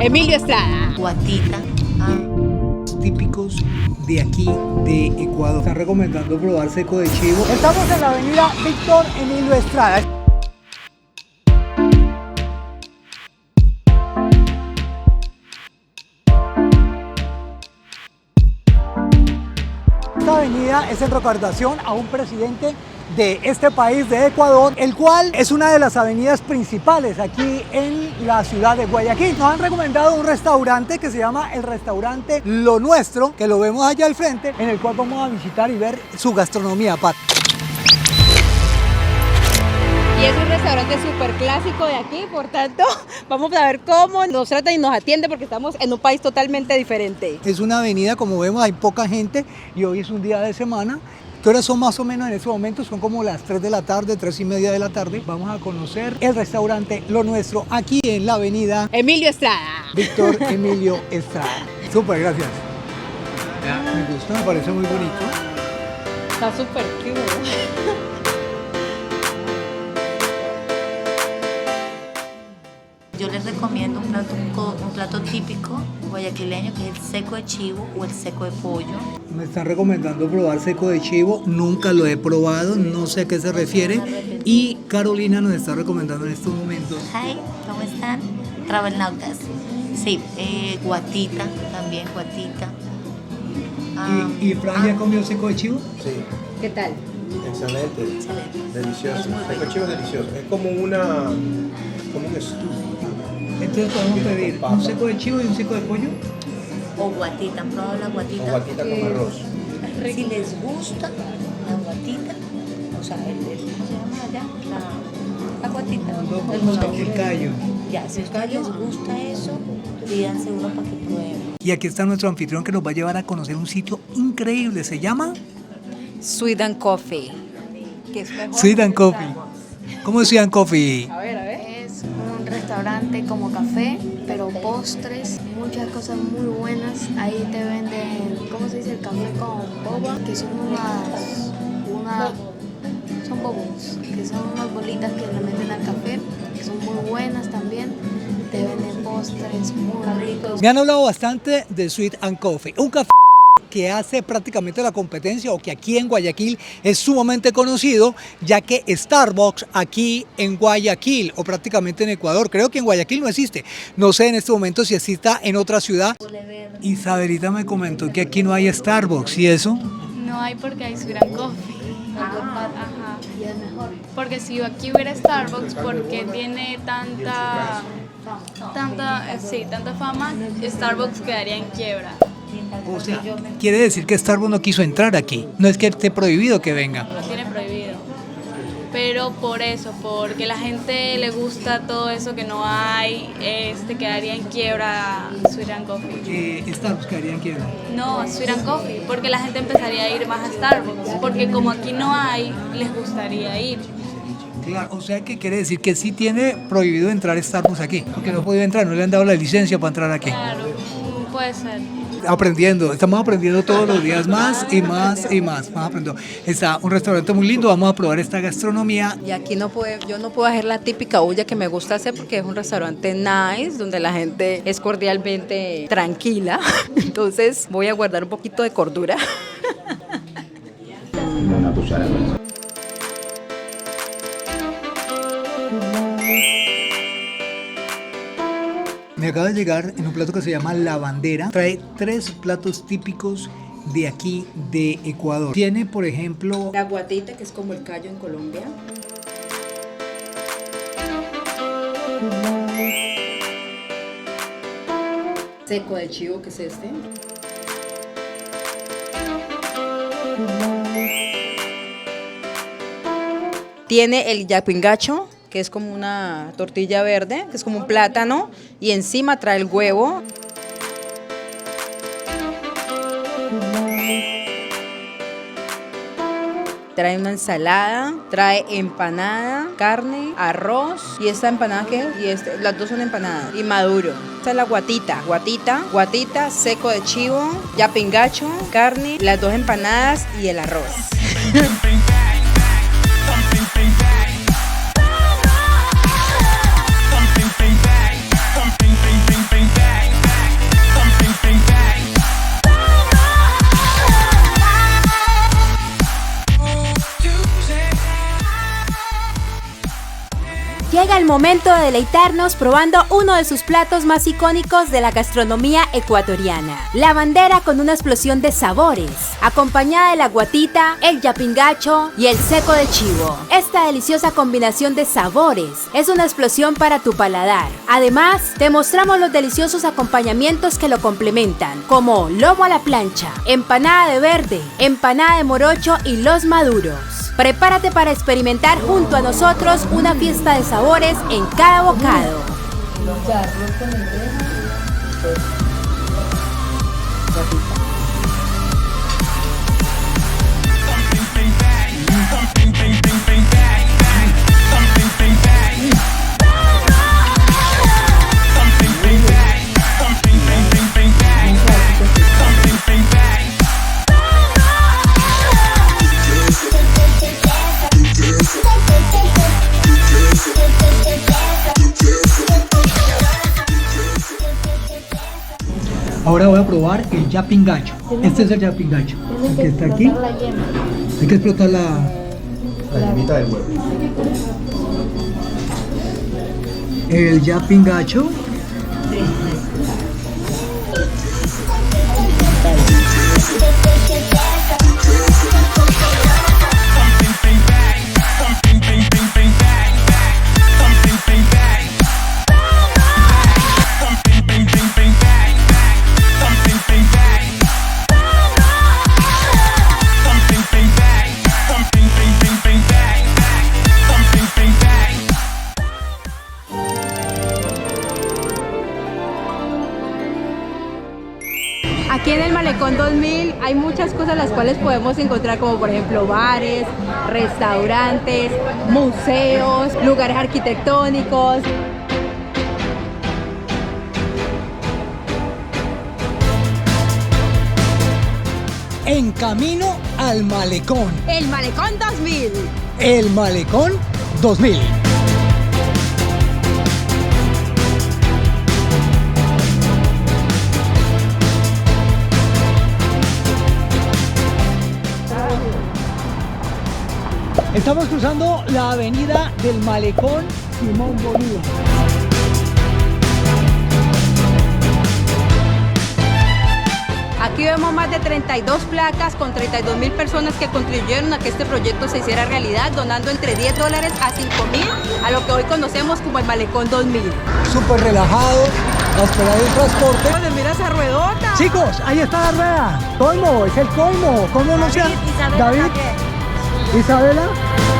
Emilio Estrada. Guatita. Típicos de aquí de Ecuador. Están recomendando probar seco de chivo. Estamos en la avenida Víctor Emilio Estrada. Esta avenida es en recordación a un presidente de este país, de Ecuador, el cual es una de las avenidas principales aquí en la ciudad de Guayaquil. Nos han recomendado un restaurante que se llama el restaurante Lo Nuestro, que lo vemos allá al frente, en el cual vamos a visitar y ver su gastronomía. Y es un restaurante súper clásico de aquí, por tanto, vamos a ver cómo nos trata y nos atiende porque estamos en un país totalmente diferente. Es una avenida, como vemos, hay poca gente y hoy es un día de semana. ¿Qué horas son más o menos en este momento? Son como las 3 de la tarde, 3 y media de la tarde. Vamos a conocer el restaurante Lo Nuestro aquí en la avenida Emilio Estrada. Víctor Emilio Estrada. Súper, gracias. Me gusta, me parece muy bonito. Está súper cute. Yo les recomiendo un plato típico guayaquileño que es el seco de chivo o el seco de pollo. Me están recomendando probar seco de chivo, nunca lo he probado, no sé a qué se refiere. Y Carolina nos está recomendando en estos momentos. Hi, ¿cómo están? Travelnautas. Sí, guatita también, guatita. ¿Y Fran ya comió seco de chivo? Sí, ¿Qué tal? excelente, Excelente. delicioso. Es muy El rico. chivo es delicioso. Es como un stew. Entonces podemos pedir un seco de chivo y un seco de pollo. O guatita, ¿han probado la guatita? O guatita con arroz. Si les gusta la guatita, o sea, ¿cómo se llama allá? La guatita. El callo. Ya, si a ustedes les gusta eso, pídanse uno para que prueben. Y aquí está nuestro anfitrión que nos va a llevar a conocer un sitio increíble. Se llama Sweet and Coffee. Que es mejor Sweet and que Coffee. Starbucks. ¿Cómo es Sweet and Coffee? A ver. Es un restaurante como café, pero postres, muchas cosas muy buenas. Ahí te venden, ¿cómo se dice? El café con boba, que son son bobos, que son unas bolitas que le meten al café, que son muy buenas también. Te venden postres muy ricos. Me han hablado bastante de Sweet and Coffee, un café que hace prácticamente la competencia o que aquí en Guayaquil es sumamente conocido, ya que Starbucks aquí en Guayaquil o prácticamente en Ecuador, creo que en Guayaquil no existe, no sé en este momento si exista en otra ciudad. Isabelita me comentó que aquí no hay Starbucks, ¿y eso? No hay porque hay Sweet and Coffee. Ajá. Porque si aquí hubiera Starbucks, porque tiene tanta fama, Starbucks quedaría en quiebra. O sea, quiere decir que Starbucks no quiso entrar aquí, no es que esté prohibido que venga. Lo tiene prohibido. Pero por eso, porque la gente le gusta todo eso que no hay, quedaría en quiebra Sweet and Coffee. Starbucks quedaría en quiebra. No, Sweet and Coffee, porque la gente empezaría a ir más a Starbucks, porque como aquí no hay, les gustaría ir. Claro, o sea que quiere decir que sí tiene prohibido entrar Starbucks aquí, porque no puede entrar, no le han dado la licencia para entrar aquí. Claro, puede ser. Aprendiendo, estamos aprendiendo todos los días más y más y más. Vamos aprendiendo. Está un restaurante muy lindo, vamos a probar esta gastronomía. Y aquí yo no puedo hacer la típica bulla que me gusta hacer porque es un restaurante nice, donde la gente es cordialmente tranquila. Entonces voy a guardar un poquito de cordura. Me acaba de llegar en un plato que se llama La Bandera. Trae 3 platos típicos de aquí de Ecuador. Tiene, por ejemplo, La guatita, que es como el callo en Colombia. Seco de chivo, que es este. Tiene el yapingacho, que es como una tortilla verde, que es como un plátano, y encima trae el huevo. Trae una ensalada, trae empanada, carne, arroz, y esta empanada ¿qué es? Y las dos son empanadas, y maduro. Esta es la guatita, seco de chivo, yapingacho, carne, las dos empanadas y el arroz. Bang, bang, bang, bang. momento de deleitarnos probando uno de sus platos más icónicos de la gastronomía ecuatoriana. La bandera con una explosión de sabores, acompañada de la guatita, el yapingacho y el seco de chivo. Esta deliciosa combinación de sabores es una explosión para tu paladar. Además, te mostramos los deliciosos acompañamientos que lo complementan, como lomo a la plancha, empanada de verde, empanada de morocho y los maduros. Prepárate para experimentar junto a nosotros una fiesta de sabores en cada bocado. Ahora voy a probar el yapingacho. Este es el yapingacho, el que está aquí. Hay que explotar La yemita del huevo. el yapingacho. Aquí en el Malecón 2000 hay muchas cosas las cuales podemos encontrar, como por ejemplo bares, restaurantes, museos, lugares arquitectónicos. En camino al Malecón. El Malecón 2000. El Malecón 2000. Estamos cruzando la avenida del Malecón Simón Bolívar. Aquí vemos más de 32 placas con 32.000 personas que contribuyeron a que este proyecto se hiciera realidad, donando entre $10 a $5.000 a lo que hoy conocemos como el Malecón 2000. Súper relajado, a esperar el transporte. ¿Dónde mira esa ruedota? Chicos, ahí está la rueda. Colmo, es el colmo. ¿Cómo no sea? Isabela, David, Isabela.